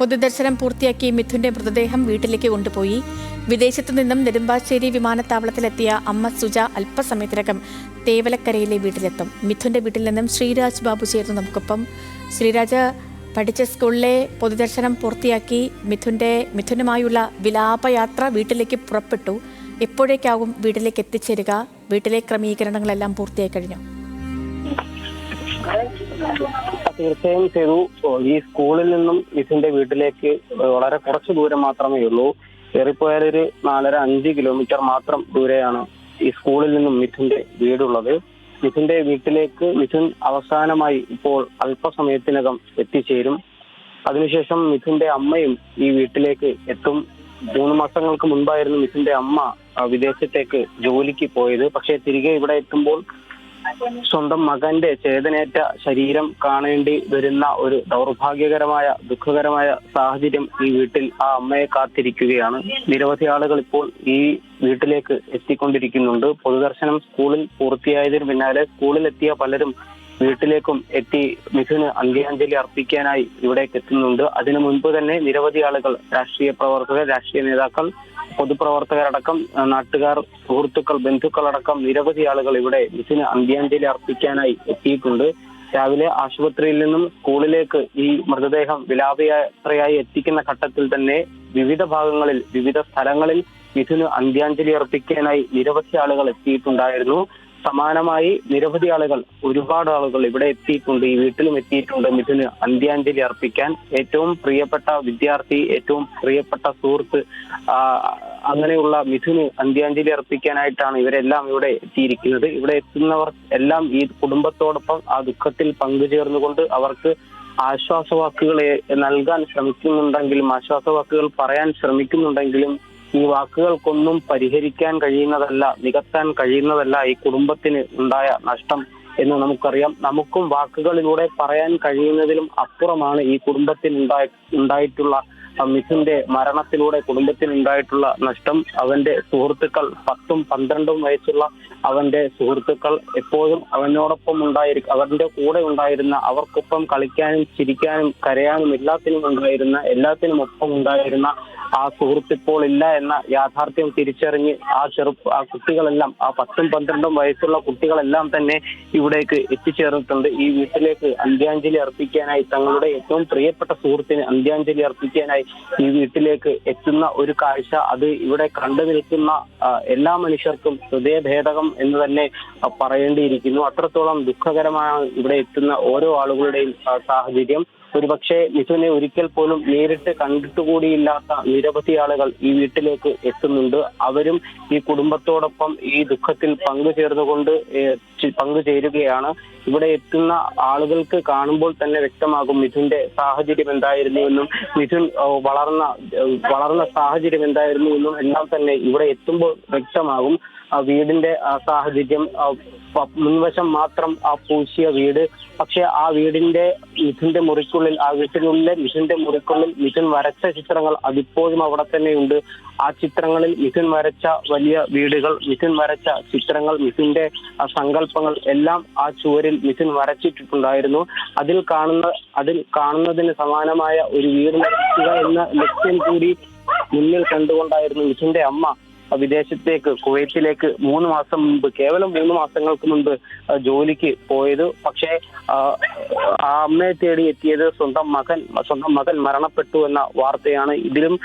പൊതുദർശനം പൂർത്തിയാക്കി മിഥുന്റെ മൃതദേഹം വീട്ടിലേക്ക് കൊണ്ടുപോയി. വിദേശത്തു നിന്നും നെടുമ്പാശ്ശേരി വിമാനത്താവളത്തിലെത്തിയ അമ്മ സുജ അല്പസമയത്തിനകം തേവലക്കരയിലെ വീട്ടിലെത്തും. മിഥുന്റെ വീട്ടിൽ നിന്നും ശ്രീരാജ് ബാബു ചേർന്നു നമുക്കൊപ്പം. ശ്രീരാജ്, പഠിച്ച സ്കൂളിലെ പൊതുദർശനം പൂർത്തിയാക്കി മിഥുനുമായുള്ള വിലാപയാത്ര വീട്ടിലേക്ക് പുറപ്പെട്ടു. എപ്പോഴേക്കാവും വീട്ടിലേക്ക് എത്തിച്ചേരുക? വീട്ടിലെ ക്രമീകരണങ്ങളെല്ലാം പൂർത്തിയായി കഴിഞ്ഞു? തീർച്ചയായും ചെയ്തു. ഈ സ്കൂളിൽ നിന്നും മിഥുന്റെ വീട്ടിലേക്ക് വളരെ കുറച്ച് ദൂരം മാത്രമേ ഉള്ളൂ. ഏറിപ്പോയാലൊരു 4.5 കിലോമീറ്റർ മാത്രം ദൂരെയാണ് ഈ സ്കൂളിൽ നിന്നും മിഥുന്റെ വീടുള്ളത്. മിഥുന്റെ വീട്ടിലേക്ക് മിഥുൻ അവസാനമായി ഇപ്പോൾ അല്പസമയത്തിനകം എത്തിച്ചേരും. അതിനുശേഷം മിഥുന്റെ അമ്മയും ഈ വീട്ടിലേക്ക് എത്തും. 3 മാസങ്ങൾക്ക് മുൻപായിരുന്നു മിഥുന്റെ അമ്മ വിദേശത്തേക്ക് ജോലിക്ക് പോയത്. പക്ഷെ തിരികെ ഇവിടെ എത്തുമ്പോൾ സ്വന്തം മകന്റെ ചേതനേറ്റ ശരീരം കാണേണ്ടി വരുന്ന ഒരു ദൗർഭാഗ്യകരമായ ദുഃഖകരമായ സാഹചര്യം ഈ വീട്ടിൽ ആ അമ്മയെ കാത്തിരിക്കുകയാണ്. നിരവധി ആളുകൾ ഇപ്പോൾ ഈ വീട്ടിലേക്ക് എത്തിക്കൊണ്ടിരിക്കുന്നുണ്ട്. പൊതുദർശനം സ്കൂളിൽ പൂർത്തിയായതിനു പിന്നാലെ സ്കൂളിലെത്തിയ പലരും വീട്ടിലേക്കും എത്തി മിഥുന് അന്ത്യാഞ്ജലി അർപ്പിക്കാനായി ഇവിടേക്ക് എത്തുന്നുണ്ട്. അതിനു മുൻപ് തന്നെ നിരവധി ആളുകൾ, രാഷ്ട്രീയ പ്രവർത്തകർ, രാഷ്ട്രീയ നേതാക്കൾ, പൊതുപ്രവർത്തകരടക്കം, നാട്ടുകാർ, സുഹൃത്തുക്കൾ, ബന്ധുക്കളടക്കം നിരവധി ആളുകൾ ഇവിടെ മിഥുന് അന്ത്യാഞ്ജലി അർപ്പിക്കാനായി എത്തിയിട്ടുണ്ട്. രാവിലെ ആശുപത്രിയിൽ നിന്നും സ്കൂളിലേക്ക് ഈ മൃതദേഹം വിലാപയാത്രയായി എത്തിക്കുന്ന ഘട്ടത്തിൽ തന്നെ വിവിധ ഭാഗങ്ങളിൽ, വിവിധ സ്ഥലങ്ങളിൽ മിഥുന് അന്ത്യാഞ്ജലി അർപ്പിക്കാനായി നിരവധി ആളുകൾ എത്തിയിട്ടുണ്ടായിരുന്നു. സമാനമായി നിരവധി ആളുകൾ, ഒരുപാട് ആളുകൾ ഇവിടെ എത്തിയിട്ടുണ്ട്, ഈ വീട്ടിലും എത്തിയിട്ടുണ്ട് മിഥുന് അന്ത്യാഞ്ജലി അർപ്പിക്കാൻ. ഏറ്റവും പ്രിയപ്പെട്ട വിദ്യാർത്ഥി, ഏറ്റവും പ്രിയപ്പെട്ട സുഹൃത്ത്, അങ്ങനെയുള്ള മിഥുന് അന്ത്യാഞ്ജലി അർപ്പിക്കാനായിട്ടാണ് ഇവരെല്ലാം ഇവിടെ എത്തിയിരിക്കുന്നത്. ഇവിടെ എത്തുന്നവർ എല്ലാം ഈ കുടുംബത്തോടൊപ്പം ആ ദുഃഖത്തിൽ പങ്കുചേർന്നുകൊണ്ട് അവർക്ക് ആശ്വാസവാക്കുകൾ നൽകാൻ ശ്രമിക്കുന്നുണ്ടെങ്കിലും, ആശ്വാസവാക്കുകൾ പറയാൻ ശ്രമിക്കുന്നുണ്ടെങ്കിലും ഈ വാക്കുകൾക്കൊന്നും പരിഹരിക്കാൻ കഴിയുന്നതല്ല, നികത്താൻ കഴിയുന്നതല്ല ഈ കുടുംബത്തിന് ഉണ്ടായ നഷ്ടം എന്ന് നമുക്കറിയാം. നമുക്കും വാക്കുകളിലൂടെ പറയാൻ കഴിയുന്നതിലും അപ്പുറമാണ് ഈ കുടുംബത്തിന് ഉണ്ടായിട്ടുള്ള മിഥുന്റെ മരണത്തിലൂടെ കുടുംബത്തിനുണ്ടായിട്ടുള്ള നഷ്ടം. അവന്റെ സുഹൃത്തുക്കൾ, 10ഉം 12ഉം വയസ്സുള്ള അവന്റെ സുഹൃത്തുക്കൾ എപ്പോഴും അവനോടൊപ്പം അവന്റെ കൂടെ ഉണ്ടായിരുന്ന, അവർക്കൊപ്പം കളിക്കാനും ചിരിക്കാനും കരയാനും എല്ലാത്തിനും ഒപ്പം ഉണ്ടായിരുന്ന ആ സുഹൃത്ത് ഇപ്പോൾ ഇല്ല എന്ന യാഥാർത്ഥ്യം തിരിച്ചറിഞ്ഞ് ആ കുട്ടികളെല്ലാം, ആ 10ഉം 12ഉം വയസ്സുള്ള കുട്ടികളെല്ലാം തന്നെ ഇവിടേക്ക് എത്തിച്ചേർന്നിട്ടുണ്ട്. ഈ വീട്ടിലേക്ക് അന്ത്യാഞ്ജലി അർപ്പിക്കാനായി, തങ്ങളുടെ ഏറ്റവും പ്രിയപ്പെട്ട സുഹൃത്തിന് അന്ത്യാഞ്ജലി അർപ്പിക്കാനായി ഈ വീട്ടിലേക്ക് എത്തുന്ന ഒരു കാഴ്ച, അത് ഇവിടെ കണ്ടു നിൽക്കുന്ന എല്ലാ മനുഷ്യർക്കും ഹൃദയഭേദകം എന്ന് തന്നെ പറയേണ്ടിയിരിക്കുന്നു. അത്രത്തോളം ദുഃഖകരമാണ് ഇവിടെ എത്തുന്ന ഓരോ ആളുകളുടെയും സാഹചര്യം. ഒരുപക്ഷെ മിഥുനെ ഒരിക്കൽ പോലും നേരിട്ട് കണ്ടിട്ടുകൂടിയില്ലാത്ത നിരവധി ആളുകൾ ഈ വീട്ടിലേക്ക് എത്തുന്നുണ്ട്. അവരും ഈ കുടുംബത്തോടൊപ്പം ഈ ദുഃഖത്തിൽ പങ്കുചേരുകയാണ്. ഇവിടെ എത്തുന്ന ആളുകൾക്ക് കാണുമ്പോൾ തന്നെ വ്യക്തമാകും മിഥുന്റെ സാഹചര്യം എന്തായിരുന്നുവെന്നും, മിഥുൻ വളർന്ന സാഹചര്യം എന്തായിരുന്നുവെന്നും എല്ലാം തന്നെ ഇവിടെ എത്തുമ്പോൾ വ്യക്തമാകും. വീടിന്റെ സാഹചര്യം, മുൻവശം മാത്രം ആ പൂശിയ വീട്. പക്ഷെ ആ വീടിന്റെ മിഥുന്റെ മുറിക്കുള്ളിൽ, ആ വീട്ടിനുള്ളിലെ മിഥുന്റെ മുറിക്കുള്ളിൽ മിഥുൻ വരച്ച ചിത്രങ്ങൾ അതിപ്പോഴും അവിടെ തന്നെയുണ്ട്. ആ ചിത്രങ്ങളിൽ മിഥുൻ വരച്ച വലിയ വീടുകൾ, മിഥുൻ വരച്ച ചിത്രങ്ങൾ, മിഥുന്റെ സങ്കല്പങ്ങൾ എല്ലാം ആ ചുവരിൽ മിഥുൻ വരച്ചിട്ടുണ്ടായിരുന്നു. അതിൽ കാണുന്നതിന് സമാനമായ ഒരു വീട് നിർമ്മിക്കുക എന്ന ലക്ഷ്യം കൂടി മുന്നിൽ കണ്ടുകൊണ്ടായിരുന്നു മിഥുന്റെ അമ്മ വിദേശത്തേക്ക്, കുവൈറ്റിലേക്ക് 3 മാസം മുൻപ്, കേവലം 3 മാസങ്ങൾക്ക് മുൻപ് ജോലിക്ക് പോയത്. പക്ഷേ ആ അമ്മയെ തേടി എത്തിയത് സ്വന്തം മകൻ മരണപ്പെട്ടു എന്ന വാർത്തയാണ്. ഇതിലും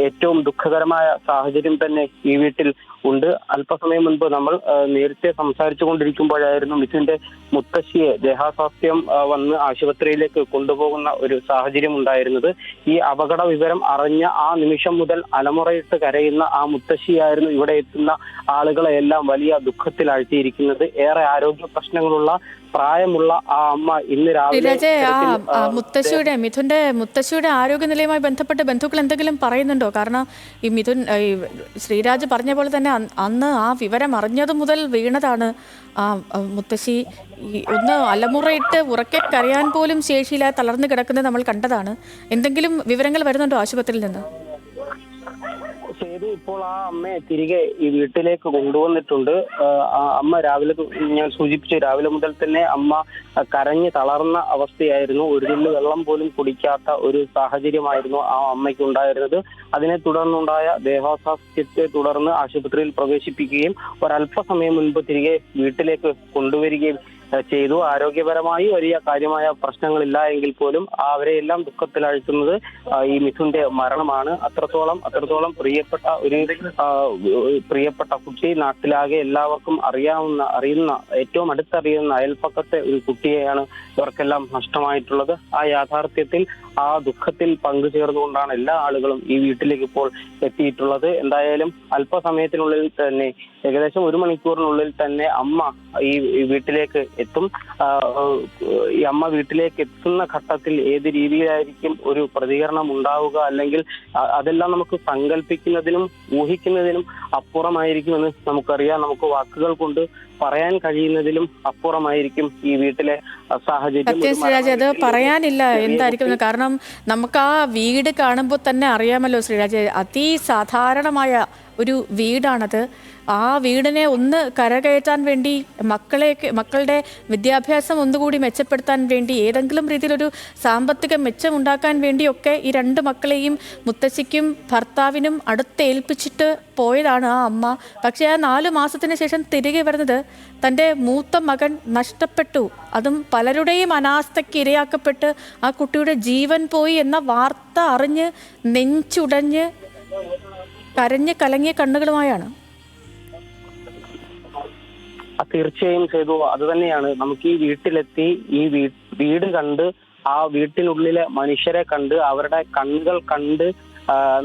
ഏറ്റവും ദുഃഖകരമായ സാഹചര്യം തന്നെ ഈ വീട്ടിൽ ഉണ്ട്. അല്പസമയം മുൻപ് നമ്മൾ നേരത്തെ സംസാരിച്ചു കൊണ്ടിരിക്കുമ്പോഴായിരുന്നു മിഥുന്റെ മുത്തശ്ശിയെ ദേഹാസ്വാസ്ഥ്യം വന്ന് ആശുപത്രിയിലേക്ക് കൊണ്ടുപോകുന്ന ഒരു സാഹചര്യം ഉണ്ടായിരുന്നത്. ഈ അപകട വിവരം അറിഞ്ഞ ആ നിമിഷം മുതൽ അലമുറയിട്ട് കരയുന്ന ആ മുത്തശ്ശിയായിരുന്നു ഇവിടെ എത്തുന്ന ആളുകളെ എല്ലാം വലിയ ദുഃഖത്തിൽ ആഴ്ത്തിയിരിക്കുന്നത്. ഏറെ ആരോഗ്യ പ്രശ്നങ്ങളുള്ള, പ്രായമുള്ള ആ അമ്മ ഇന്ന് രാവിലെ മിഥുന്റെ മുത്തശ്ശിയുടെ ആരോഗ്യനിലയുമായി ബന്ധപ്പെട്ട് ബന്ധുക്കൾ എന്തെങ്കിലും പറയുന്നുണ്ടോ? കാരണം ഈ ശ്രീരാജ് പറഞ്ഞ പോലെ തന്നെ അന്ന് ആ വിവരം അറിഞ്ഞതു മുതൽ വീണതാണ് ആ മുത്തശ്ശി. ഒന്ന് അലമുറയിട്ട് ഉറക്കെ കരയാൻ പോലും ശേഷിയില്ലാതെ തളർന്നു കിടക്കുന്നത് നമ്മൾ കണ്ടതാണ്. എന്തെങ്കിലും വിവരങ്ങൾ വരുന്നുണ്ടോ ആശുപത്രിയിൽ നിന്ന്? സേതു ഇപ്പോൾ ആ അമ്മയെ തിരികെ ഈ വീട്ടിലേക്ക് കൊണ്ടുവന്നിട്ടുണ്ട്. ആ അമ്മ ഞാൻ സൂചിപ്പിച്ചു, രാവിലെ മുതൽ തന്നെ അമ്മ കരഞ്ഞ് തളർന്ന അവസ്ഥയായിരുന്നു. ഒരു തുള്ളി വെള്ളം പോലും കുടിക്കാത്ത ഒരു സാഹചര്യമായിരുന്നു ആ അമ്മയ്ക്ക് ഉണ്ടായിരുന്നത്. അതിനെ തുടർന്നുണ്ടായ ദേഹാസ്വാസ്ഥ്യത്തെ തുടർന്ന് ആശുപത്രിയിൽ പ്രവേശിപ്പിക്കുകയും ഒരല്പസമയം മുൻപ് തിരികെ വീട്ടിലേക്ക് കൊണ്ടുവരികയും ചെയ്തു. ആരോഗ്യപരമായി വലിയ കാര്യമായ പ്രശ്നങ്ങളില്ല എങ്കിൽ പോലും അവരെയെല്ലാം ദുഃഖത്തിലാഴ്ത്തുന്നത് ഈ മിഥുന്റെ മരണമാണ്. അത്രത്തോളം പ്രിയപ്പെട്ട കുട്ടി, നാട്ടിലാകെ എല്ലാവർക്കും അറിയുന്ന ഏറ്റവും അടുത്തറിയുന്ന അയൽപ്പക്കത്തെ ഒരു കുട്ടിയെയാണ് ഇവർക്കെല്ലാം നഷ്ടമായിട്ടുള്ളത്. ആ യാഥാർത്ഥ്യത്തിൽ, ആ ദുഃഖത്തിൽ പങ്കുചേർന്നുകൊണ്ടാണ് എല്ലാ ആളുകളും ഈ വീട്ടിലേക്ക് ഇപ്പോൾ എത്തിയിട്ടുള്ളത്. എന്തായാലും അല്പസമയത്തിനുള്ളിൽ തന്നെ, ഏകദേശം 1 മണിക്കൂറിനുള്ളിൽ തന്നെ അമ്മ ഈ വീട്ടിലേക്ക് എത്തും. ഈ അമ്മ വീട്ടിലേക്ക് എത്തുന്ന ഘട്ടത്തിൽ ഏത് രീതിയിലായിരിക്കും ഒരു പ്രതികരണം ഉണ്ടാവുക, അല്ലെങ്കിൽ അതെല്ലാം നമുക്ക് സങ്കല്പിക്കുന്നതിനും ഊഹിക്കുന്നതിനും അപ്പുറമായിരിക്കുമെന്ന് നമുക്കറിയാം. നമുക്ക് വാക്കുകൾ കൊണ്ട് പറയാൻ കഴിയുന്നതിലും അപ്പുറമായിരിക്കും ഈ വീട്ടിലെ സാഹചര്യം. ശ്രീരാജ്, അത് പറയാനില്ല എന്തായിരിക്കും. കാരണം നമുക്ക് ആ വീട് കാണുമ്പോൾ തന്നെ അറിയാമല്ലോ ശ്രീരാജ്, അതിസാധാരണമായ ഒരു വീടാണത്. ആ വീടിനെ ഒന്ന് കരകയറ്റാൻ വേണ്ടി, മക്കളുടെ വിദ്യാഭ്യാസം ഒന്നുകൂടി മെച്ചപ്പെടുത്താൻ വേണ്ടി, ഏതെങ്കിലും രീതിയിലൊരു സാമ്പത്തിക മെച്ചമുണ്ടാക്കാൻ വേണ്ടിയൊക്കെ ഈ 2 മക്കളെയും മുത്തശ്ശിക്കും ഭർത്താവിനും അടുത്തേൽപ്പിച്ചിട്ട് പോയതാണ് ആ അമ്മ. പക്ഷേ ആ 4 മാസത്തിന് ശേഷം തിരികെ വരുന്നത് തൻ്റെ മൂത്ത മകൻ നഷ്ടപ്പെട്ടു, അതും പലരുടെയും അനാസ്ഥയ്ക്ക് ഇരയാക്കപ്പെട്ട് ആ കുട്ടിയുടെ ജീവൻ പോയി എന്ന വാർത്ത അറിഞ്ഞ് നെഞ്ചുടഞ്ഞ് കരഞ്ഞ് കലങ്ങിയ കണ്ണുകളുമായാണ്. തീർച്ചയായും ചെയ്തു. അത് തന്നെയാണ്. നമുക്ക് ഈ വീട്ടിലെത്തി ഈ വീട് കണ്ട്, ആ വീട്ടിനുള്ളിലെ മനുഷ്യരെ കണ്ട്, അവരുടെ കണ്ണുകൾ കണ്ട്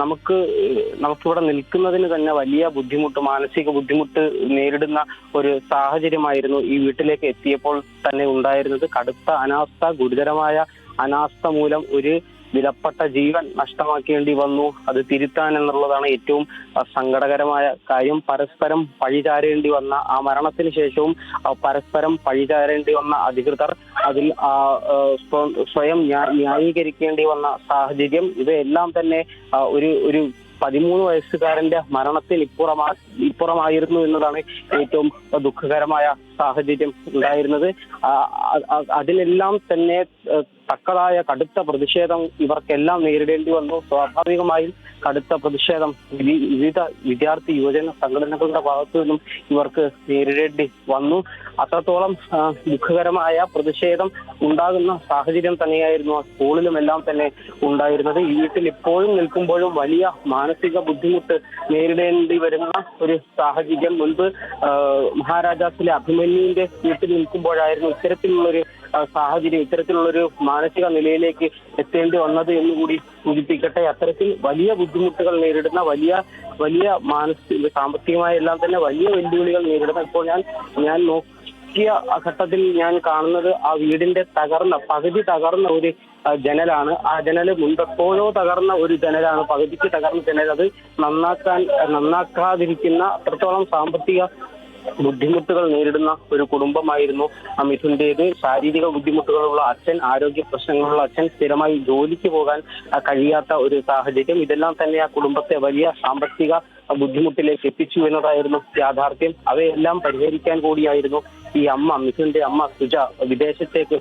നമുക്കിവിടെ നിൽക്കുന്നതിന് തന്നെ വലിയ ബുദ്ധിമുട്ട്, മാനസിക ബുദ്ധിമുട്ട് നേരിടുന്ന ഒരു സാഹചര്യമായിരുന്നു ഈ വീട്ടിലേക്ക് എത്തിയപ്പോൾ തന്നെ ഉണ്ടായിരുന്നത്. കടുത്ത അനാസ്ഥ, ഗുരുതരമായ അനാസ്ഥ മൂലം ഒരു വിലപ്പെട്ട ജീവൻ നഷ്ടമാക്കേണ്ടി വന്നു. അത് തിരുത്താൻ എന്നുള്ളതാണ് ഏറ്റവും സങ്കടകരമായ കാര്യം. പരസ്പരം പഴിചാരേണ്ടി വന്ന, ആ മരണത്തിന് ശേഷവും പരസ്പരം പഴിചാരേണ്ടി വന്ന അധികൃതർ, അതിൽ സ്വയം ന്യായീകരിക്കേണ്ടി വന്ന സാഹചര്യം, ഇവയെല്ലാം തന്നെ ഒരു 13 വയസ്സുകാരന്റെ മരണത്തിന് ഇപ്പുറമായിരുന്നു എന്നതാണ് ഏറ്റവും ദുഃഖകരമായ സാഹചര്യം ഉണ്ടായിരുന്നത്. അതിനെല്ലാം തന്നെ തക്കതായ കടുത്ത പ്രതിഷേധം ഇവർക്കെല്ലാം നേരിടേണ്ടി വന്നു. സ്വാഭാവികമായും കടുത്ത പ്രതിഷേധം വിവിധ വിദ്യാർത്ഥി യുവജന സംഘടനകളുടെ ഭാഗത്തു നിന്നും ഇവർക്ക് നേരിടേണ്ടി വന്നു. അത്രത്തോളം ദുഃഖകരമായ പ്രതിഷേധം ഉണ്ടാകുന്ന സാഹചര്യം തന്നെയായിരുന്നു ആ സ്കൂളിലും എല്ലാം തന്നെ ഉണ്ടായിരുന്നത്. ഈ വീട്ടിൽ ഇപ്പോഴും നിൽക്കുമ്പോഴും വലിയ മാനസിക ബുദ്ധിമുട്ട് നേരിടേണ്ടി വരുന്ന ഒരു സാഹചര്യം. മുൻപ് മഹാരാജാസിലെ അഭിമന്യുവിന്റെ വീട്ടിൽ നിൽക്കുമ്പോഴായിരുന്നു ഇത്തരത്തിലുള്ളൊരു സാഹചര്യം, ഇത്തരത്തിലുള്ളൊരു മാനസിക നിലയിലേക്ക് എത്തേണ്ടി വന്നത് എന്നുകൂടി സൂചിപ്പിക്കട്ടെ. അത്തരത്തിൽ വലിയ ബുദ്ധിമുട്ടുകൾ നേരിടുന്ന, വലിയ മാനസിക, സാമ്പത്തികമായ എല്ലാം തന്നെ വലിയ വെല്ലുവിളികൾ നേരിടുന്ന, ഇപ്പോൾ ഞാൻ നോക്കിയ ഘട്ടത്തിൽ ഞാൻ കാണുന്നത് ആ വീടിന്റെ പകുതി തകർന്ന ഒരു ജനലാണ്. ആ ജനല് മുൻപെപ്പോഴോ തകർന്ന ഒരു ജനലാണ്, പകുതിക്ക് തകർന്ന ജനൽ. അത് നന്നാക്കാതിരിക്കുന്ന അത്രത്തോളം സാമ്പത്തിക ബുദ്ധിമുട്ടുകൾ നേരിടുന്ന ഒരു കുടുംബമായിരുന്നു മിഥുന്റേത്. ശാരീരിക ബുദ്ധിമുട്ടുകളുള്ള അച്ഛൻ, ആരോഗ്യ പ്രശ്നങ്ങളുള്ള അച്ഛൻ, സ്ഥിരമായി ജോലിക്ക് പോകാൻ കഴിയാത്ത ഒരു സാഹചര്യം, ഇതെല്ലാം തന്നെ ആ കുടുംബത്തെ വലിയ സാമ്പത്തിക ബുദ്ധിമുട്ടിലേക്ക് എത്തിച്ചു എന്നതായിരുന്നു യാഥാർത്ഥ്യം. അവയെല്ലാം പരിഹരിക്കാൻ കൂടിയായിരുന്നു ഈ മിഥുന്റെ അമ്മ സുജ വിദേശത്തേക്ക്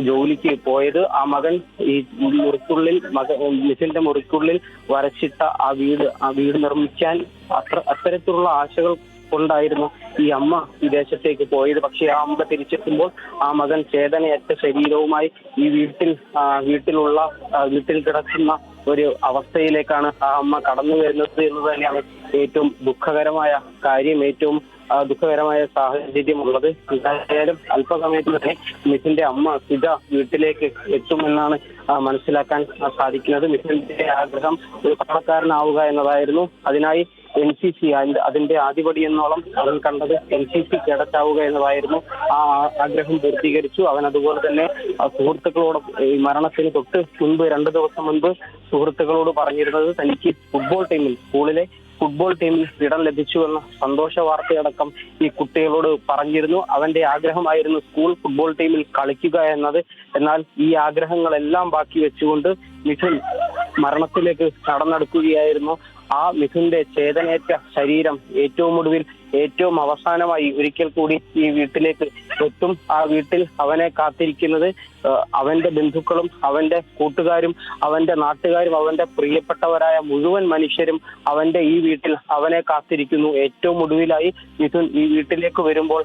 ജോലിക്ക് പോയത്. ആ മകൻ ഈ മിഥുന്റെ മുറിക്കുള്ളിൽ വരച്ചിട്ട ആ വീട് നിർമ്മിക്കാൻ അത്തരത്തിലുള്ള ആശകൾ കൊണ്ടായിരുന്നു ഈ അമ്മ വിദേശത്തേക്ക് പോയത്. പക്ഷെ ആ അമ്മ തിരിച്ചെത്തുമ്പോൾ ആ മകൻ ചേതനയറ്റ ശരീരവുമായി ഈ വീട്ടിൽ കിടക്കുന്ന ഒരു അവസ്ഥയിലേക്കാണ് ആ അമ്മ കടന്നു വരുന്നത് എന്ന് തന്നെയാണ് ഏറ്റവും ദുഃഖകരമായ കാര്യം, ഏറ്റവും ദുഃഖകരമായ സാഹചര്യമുള്ളത്. എന്തായാലും അല്പസമയത്ത് തന്നെ മിഥുന്റെ അമ്മ സുജ വീട്ടിലേക്ക് എത്തുമെന്നാണ് മനസ്സിലാക്കാൻ സാധിക്കുന്നത്. മിഥുന്റെ ആഗ്രഹം ഒരു പട്ടാളക്കാരനാവുക എന്നതായിരുന്നു. അതിനായി NCC അതിന്റെ ആദ്യപടി എന്നോളം അവൻ കണ്ടത് NCC കേഡറ്റാവുക എന്നതായിരുന്നു. ആ ആഗ്രഹം പൂർത്തീകരിച്ചു. അവൻ അതുപോലെ തന്നെ സുഹൃത്തുക്കളോട് ഈ മരണത്തിന് തൊട്ട് മുൻപ് 2 ദിവസം മുൻപ് സുഹൃത്തുക്കളോട് പറഞ്ഞിരുന്നത് തനിക്ക് സ്കൂളിലെ ഫുട്ബോൾ ടീമിൽ ഇടം ലഭിച്ചുവെന്ന സന്തോഷ വാർത്തയടക്കം ഈ കുട്ടികളോട് പറഞ്ഞിരുന്നു. അവന്റെ ആഗ്രഹമായിരുന്നു സ്കൂൾ ഫുട്ബോൾ ടീമിൽ കളിക്കുക എന്നത്. എന്നാൽ ഈ ആഗ്രഹങ്ങളെല്ലാം ബാക്കി വെച്ചുകൊണ്ട് മിഥുൻ മരണത്തിലേക്ക് നടന്നെടുക്കുകയായിരുന്നു. ആ മിഥുന്റെ ചേതനേറ്റ ശരീരം ഏറ്റവും അവസാനമായി ഒരിക്കൽ കൂടി ഈ വീട്ടിലേക്ക് എത്തും. ആ വീട്ടിൽ അവനെ കാത്തിരിക്കുന്നത് അവന്റെ ബന്ധുക്കളും അവന്റെ കൂട്ടുകാരും അവന്റെ നാട്ടുകാരും അവന്റെ പ്രിയപ്പെട്ടവരായ മുഴുവൻ മനുഷ്യരും അവന്റെ ഈ വീട്ടിൽ അവനെ കാത്തിരിക്കുന്നു. ഏറ്റവും ഒടുവിലായി മിഥുൻ ഈ വീട്ടിലേക്ക് വരുമ്പോൾ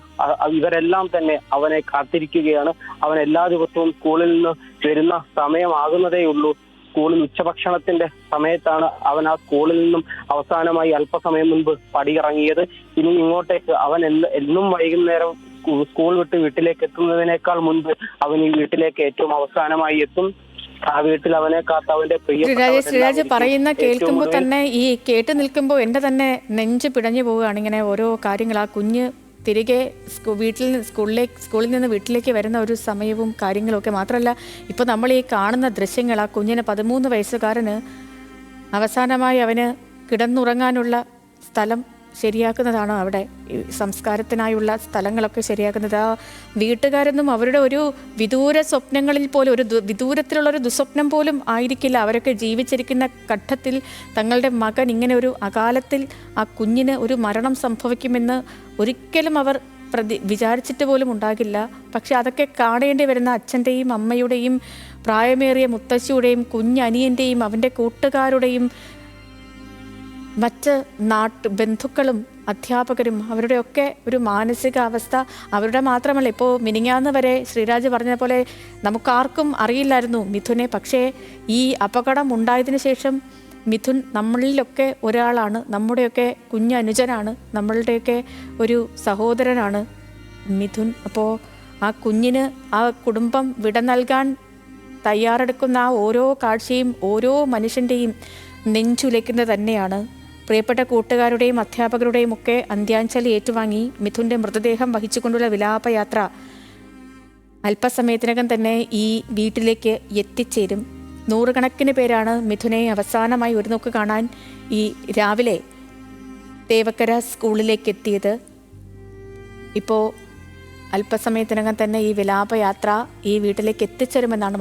ഇവരെല്ലാം തന്നെ അവനെ കാത്തിരിക്കുകയാണ്. അവൻ എല്ലാ ദിവസവും സ്കൂളിൽ നിന്ന് വരുന്ന സമയമാകുന്നതേ ഉള്ളൂ. സ്കൂളിൽ ഉച്ചഭക്ഷണത്തിന്റെ സമയത്താണ് അവൻ ആ സ്കൂളിൽ നിന്നും അവസാനമായി അല്പസമയം മുൻപ് പടിയിറങ്ങിയത്. ഇനി ഇങ്ങോട്ടേക്ക് അവൻ എന്നും വൈകുന്നേരം സ്കൂൾ വിട്ട് വീട്ടിലേക്ക് എത്തുന്നതിനേക്കാൾ മുൻപ് അവൻ ഈ വീട്ടിലേക്ക് ഏറ്റവും അവസാനമായി എത്തും. ആ വീട്ടിൽ അവനെ കാത്ത് അവന്റെ ശ്രീരാജ് പറയുന്ന കേൾക്കുമ്പോൾ തന്നെ ഈ കേട്ട് നിൽക്കുമ്പോൾ എന്റെ തന്നെ നെഞ്ച് പിടഞ്ഞു പോവുകയാണ്. ഇങ്ങനെ ഓരോ കാര്യങ്ങൾ ആ കുഞ്ഞ് തിരികെ സ്കൂളിൽ നിന്ന് വീട്ടിലേക്ക് വരുന്ന ഒരു സമയവും കാര്യങ്ങളൊക്കെ മാത്രമല്ല, ഇപ്പോൾ നമ്മൾ ഈ കാണുന്ന ദൃശ്യങ്ങൾ ആ കുഞ്ഞിന് 13 വയസ്സുകാരന് അവസാനമായി അവന് കിടന്നുറങ്ങാനുള്ള സ്ഥലം ശരിയാക്കുന്നതാണ്. അവിടെ സംസ്കാരത്തിനായുള്ള സ്ഥലങ്ങളൊക്കെ ശരിയാക്കുന്നത്. ആ വീട്ടുകാരൊന്നും അവരുടെ ഒരു വിദൂര സ്വപ്നങ്ങളിൽ പോലും ഒരു വിദൂരത്തിലുള്ളൊരു ദുസ്വപ്നം പോലും ആയിരിക്കില്ല. അവരൊക്കെ ജീവിച്ചിരിക്കുന്ന ഘട്ടത്തിൽ തങ്ങളുടെ മകൻ ഇങ്ങനെ ഒരു അകാലത്തിൽ ആ കുഞ്ഞിന് ഒരു മരണം സംഭവിക്കുമെന്ന് ഒരിക്കലും അവർ വിചാരിച്ചിട്ട് പോലും ഉണ്ടാകില്ല. പക്ഷെ അതൊക്കെ കാണേണ്ടി വരുന്ന അച്ഛൻ്റെയും അമ്മയുടെയും പ്രായമേറിയ മുത്തശ്ശിയുടെയും കുഞ്ഞനിയൻ്റെയും അവൻ്റെ കൂട്ടുകാരുടെയും മറ്റ് ബന്ധുക്കളും അധ്യാപകരും അവരുടെയൊക്കെ ഒരു മാനസികാവസ്ഥ അവരുടെ മാത്രമല്ല. ഇപ്പോൾ മിനിങ്ങാന്ന് വരെ ശ്രീരാജ് പറഞ്ഞ പോലെ നമുക്കാർക്കും അറിയില്ലായിരുന്നു മിഥുനെ. പക്ഷേ ഈ അപകടം ഉണ്ടായതിനു ശേഷം മിഥുൻ നമ്മളിലൊക്കെ ഒരാളാണ്, നമ്മുടെയൊക്കെ കുഞ്ഞനുജനാണ്, നമ്മളുടെയൊക്കെ ഒരു സഹോദരനാണ് മിഥുൻ. അപ്പോൾ ആ കുഞ്ഞിന് ആ കുടുംബം വിട നൽകാൻ തയ്യാറെടുക്കുന്ന ആ ഓരോ കാഴ്ചയും ഓരോ മനുഷ്യൻ്റെയും നെഞ്ചുലയ്ക്കുന്നത് തന്നെയാണ്. പ്രിയപ്പെട്ട കൂട്ടുകാരുടെയും അധ്യാപകരുടെയും ഒക്കെ അന്ത്യാഞ്ജലി ഏറ്റുവാങ്ങി മിഥുൻ്റെ മൃതദേഹം വഹിച്ചുകൊണ്ടുള്ള വിലാപയാത്ര അല്പസമയത്തിനകം തന്നെ ഈ വീട്ടിലേക്ക് എത്തിച്ചേരും. നൂറുകണക്കിന് പേരാണ് മിഥുനെ അവസാനമായി ഒരു നോക്ക് കാണാൻ ഈ രാവിലെ തേവക്കര സ്കൂളിലേക്ക് എത്തിയത്. ഇപ്പോൾ അല്പസമയത്തിനകം തന്നെ ഈ വിലാപയാത്ര ഈ വീട്ടിലേക്ക് എത്തിച്ചേരുമെന്നാണ്